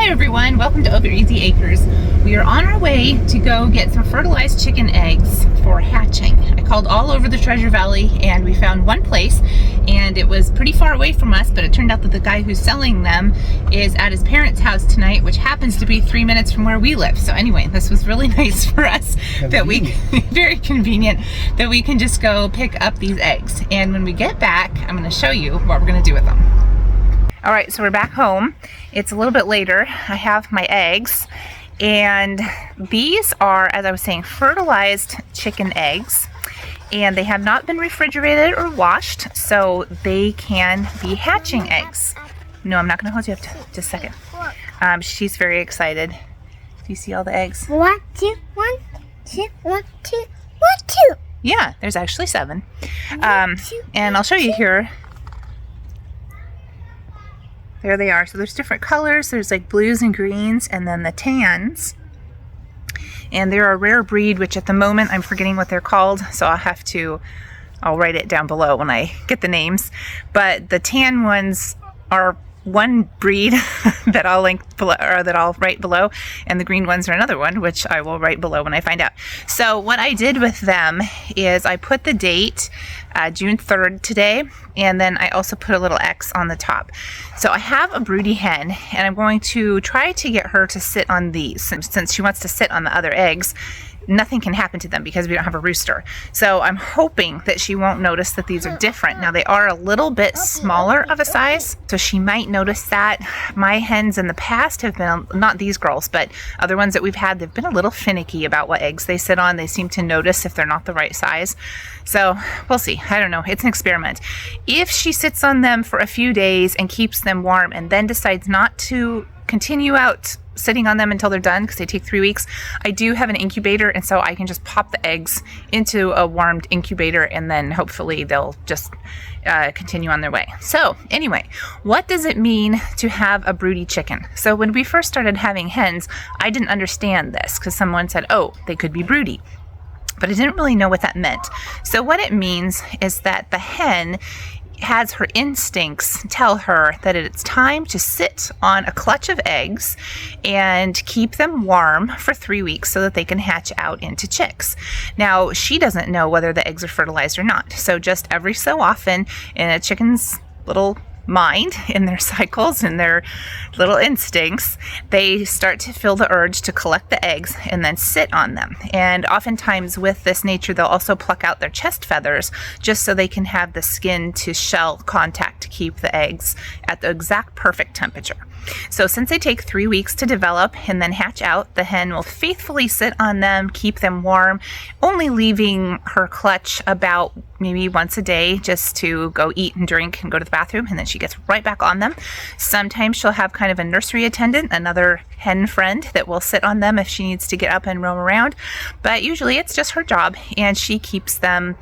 everyone, welcome to Over Easy Acres. We are on our way to go get some fertilized chicken eggs for hatching. I called all over the Treasure Valley and we found one place, and it was pretty far away from us, but it turned out that the guy who's selling them is at his parents' house tonight, which happens to be 3 minutes from where we live. So anyway, this was really nice for us that we, very convenient, that we can just go pick up these eggs. And when we get back, I'm going to show you what we're going to do with them. All right, so we're back home. It's a little bit later. I have my eggs, and these are, as I was saying, fertilized chicken eggs, and they have not been refrigerated or washed, so they can be hatching eggs. No, I'm not going to hold you up just a second. She's very excited. Do you see all the eggs? One, two. Yeah, there's actually 7. And I'll show you here. There they are. So there's different colors. There's like blues and greens, and then the tans. And they're a rare breed, which at the moment I'm forgetting what they're called, so I'll write it down below when I get the names. But the tan ones are one breed that I'll link below, or that I'll write below, and the green ones are another one, which I will write below when I find out. So what I did with them is I put the date June 3rd today, and then I also put a little X on the top. So I have a broody hen, and I'm going to try to get her to sit on these. Since she wants to sit on the other eggs, nothing can happen to them because we don't have a rooster. So I'm hoping that she won't notice that these are different. Now they are a little bit smaller of a size, so she might notice that. My hens in the past have been, not these girls, but other ones that we've had, they've been a little finicky about what eggs they sit on. They seem to notice if they're not the right size. So we'll see. I don't know. It's an experiment. If she sits on them for a few days and keeps them warm and then decides not to continue out sitting on them until they're done, because they take 3 weeks, I do have an incubator, and so I can just pop the eggs into a warmed incubator, and then hopefully they'll just continue on their way. So anyway, what does it mean to have a broody chicken? So when we first started having hens, I didn't understand this because someone said, oh, they could be broody, but I didn't really know what that meant. So what it means is that the hen has her instincts tell her that it's time to sit on a clutch of eggs and keep them warm for 3 weeks so that they can hatch out into chicks. Now, she doesn't know whether the eggs are fertilized or not. So just every so often in a chicken's little mind, in their cycles and their little instincts, they start to feel the urge to collect the eggs and then sit on them. And oftentimes with this nature, they'll also pluck out their chest feathers just so they can have the skin to shell contact to keep the eggs at the exact perfect temperature. So since they take 3 weeks to develop and then hatch out, the hen will faithfully sit on them, keep them warm, only leaving her clutch about maybe once a day just to go eat and drink and go to the bathroom, and then she gets right back on them. Sometimes she'll have kind of a nursery attendant, another hen friend that will sit on them if she needs to get up and roam around, but usually it's just her job, and she keeps them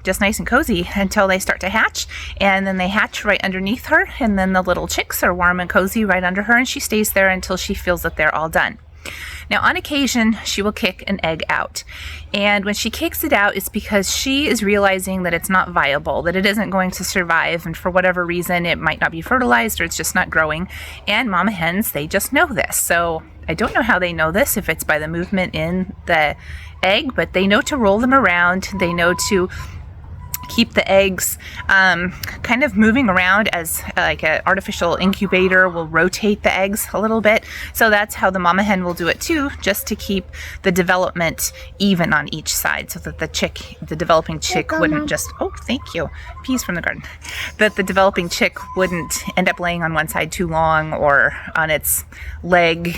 just nice and cozy until they start to hatch, and then they hatch right underneath her, and then the little chicks are warm and cozy right under her, and she stays there until she feels that they're all done. Now, on occasion, she will kick an egg out, and when she kicks it out, it's because she is realizing that it's not viable, that it isn't going to survive, and for whatever reason, it might not be fertilized or it's just not growing, and mama hens, they just know this. So I don't know how they know this, if it's by the movement in the egg, but they know to roll them around. They know to keep the eggs kind of moving around as like an artificial incubator will rotate the eggs a little bit. So that's how the mama hen will do it too, just to keep the development even on each side, so that the developing chick wouldn't just, oh, thank you, peas from the garden, that the developing chick wouldn't end up laying on one side too long or on its leg,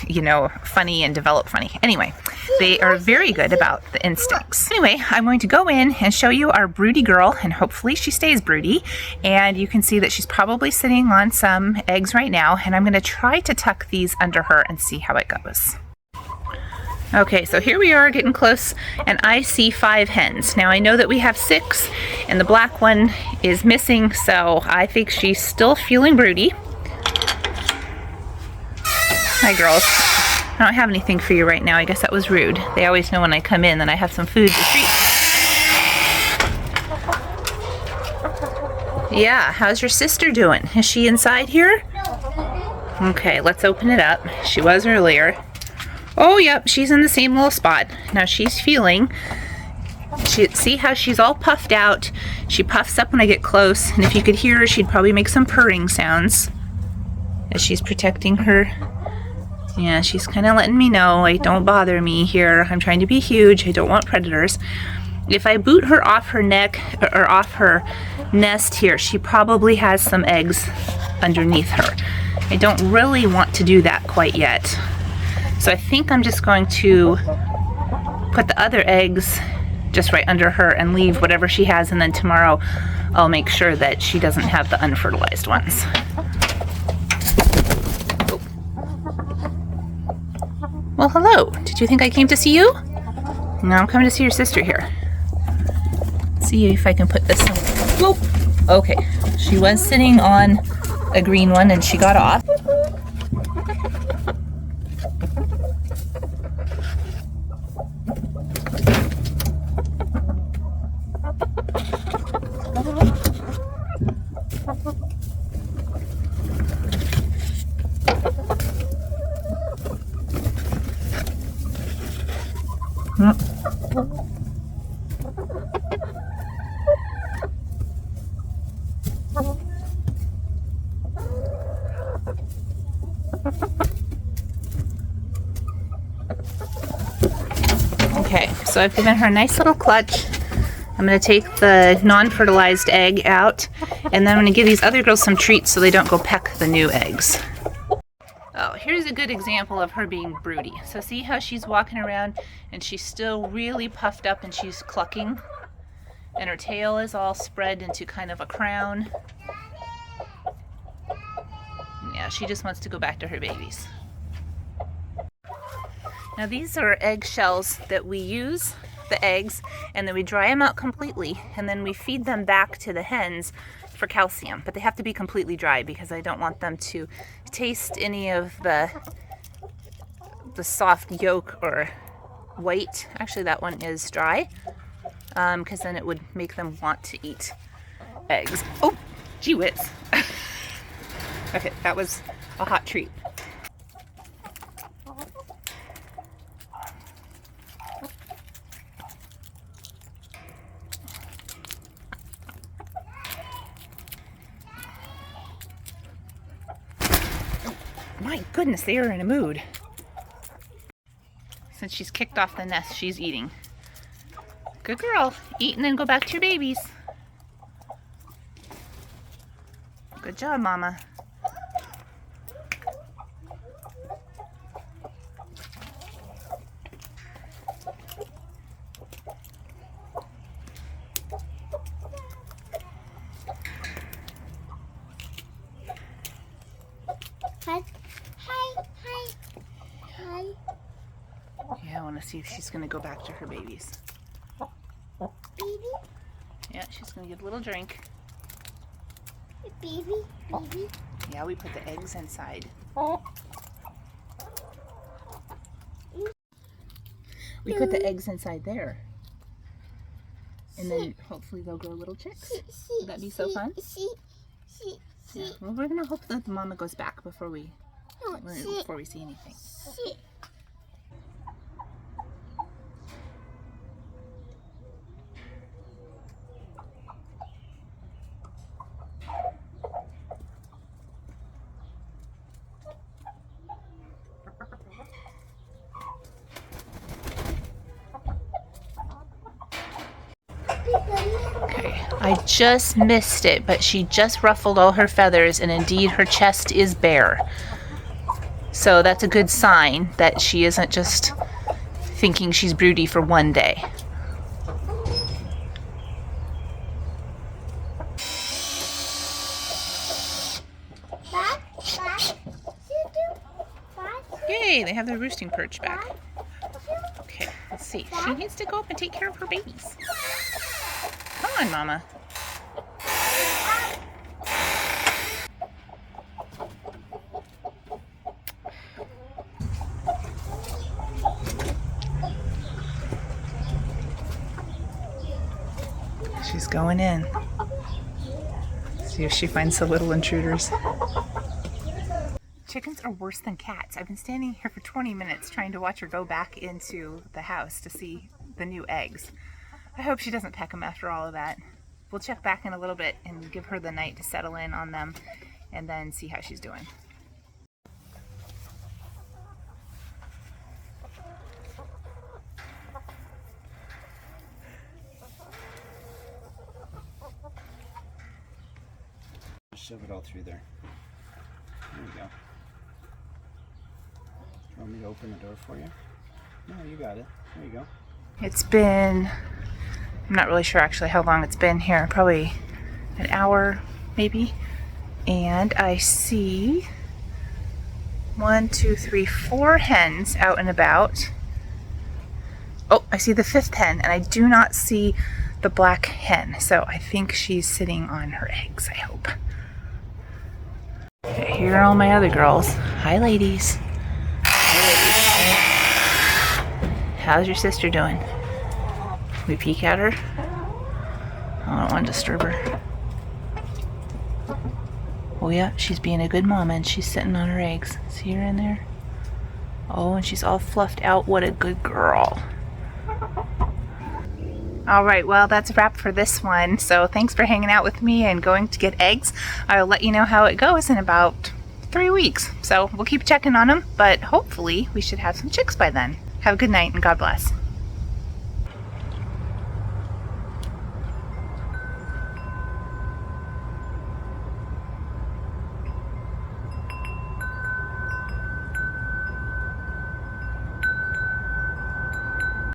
funny and develop funny. Anyway, they are very good about the instincts. Anyway, I'm going to go in and show you our broody girl, and hopefully she stays broody. And you can see that she's probably sitting on some eggs right now, and I'm going to try to tuck these under her and see how it goes. Okay, so here we are getting close, and I see 5 hens. Now I know that we have 6, and the black one is missing, so I think she's still feeling broody. Hi girls. I don't have anything for you right now. I guess that was rude. They always know when I come in that I have some food to treat. Yeah, how's your sister doing? Is she inside here? Okay, let's open it up. She was earlier. Oh, yep, she's in the same little spot. Now she's feeling. See how she's all puffed out? She puffs up when I get close, and if you could hear her, she'd probably make some purring sounds as she's protecting her. Yeah, she's kind of letting me know, like, don't bother me here. I'm trying to be huge. I don't want predators. If I boot her off her neck or off her nest here, she probably has some eggs underneath her. I don't really want to do that quite yet. So I think I'm just going to put the other eggs just right under her and leave whatever she has, and then tomorrow I'll make sure that she doesn't have the unfertilized ones. Oh. Well, hello. Did you think I came to see you? No, I'm coming to see your sister here. Let's see if I can put this on. Whoop. Okay. She was sitting on a green one and she got off. Okay, so I've given her a nice little clutch. I'm going to take the non-fertilized egg out, and then I'm going to give these other girls some treats so they don't go peck the new eggs. Oh, here's a good example of her being broody. So see how she's walking around and she's still really puffed up and she's clucking? And her tail is all spread into kind of a crown. Yeah, she just wants to go back to her babies. Now these are eggshells that we use, the eggs, and then we dry them out completely, and then we feed them back to the hens for calcium. But they have to be completely dry because I don't want them to taste any of the soft yolk or white. Actually, that one is dry, because then it would make them want to eat eggs. Oh, gee whiz. Okay, that was a hot treat. My goodness, they are in a mood. Since she's kicked off the nest, she's eating. Good girl. Eat and then go back to your babies. Good job, Mama. Hi. Yeah, I want to see if she's going to go back to her babies. Baby? Yeah, she's going to get a little drink. Baby? Baby? Yeah, we put the eggs inside. We put the eggs inside there. And then hopefully they'll grow little chicks. Would that be so fun? Yeah. Well, we're going to hope that the mama goes back before we see anything. Okay, I just missed it, but she just ruffled all her feathers, and indeed her chest is bare. So that's a good sign that she isn't just thinking she's broody for one day. Yay, they have their roosting perch back. Okay, let's see. She needs to go up and take care of her babies. Come on, Mama. She's going in. See if she finds the little intruders. Chickens are worse than cats. I've been standing here for 20 minutes trying to watch her go back into the house to see the new eggs. I hope she doesn't peck them after all of that. We'll check back in a little bit and give her the night to settle in on them and then see how she's doing. Shove it all through there. There you go. Want me to open the door for you? No, you got it. There you go. It's been, I'm not really sure actually how long it's been here, probably an hour maybe. And I see 1, 2, 3, 4 hens out and about. Oh, I see the 5th hen, and I do not see the black hen. So I think she's sitting on her eggs, I hope. Okay, here are all my other girls. Hi, ladies. How's your sister doing? We peek at her? I don't want to disturb her. Oh yeah, she's being a good mama and she's sitting on her eggs. See her in there? Oh, and she's all fluffed out. What a good girl. Alright, well that's a wrap for this one. So thanks for hanging out with me and going to get eggs. I'll let you know how it goes in about 3 weeks. So we'll keep checking on them, but hopefully we should have some chicks by then. Have a good night and God bless.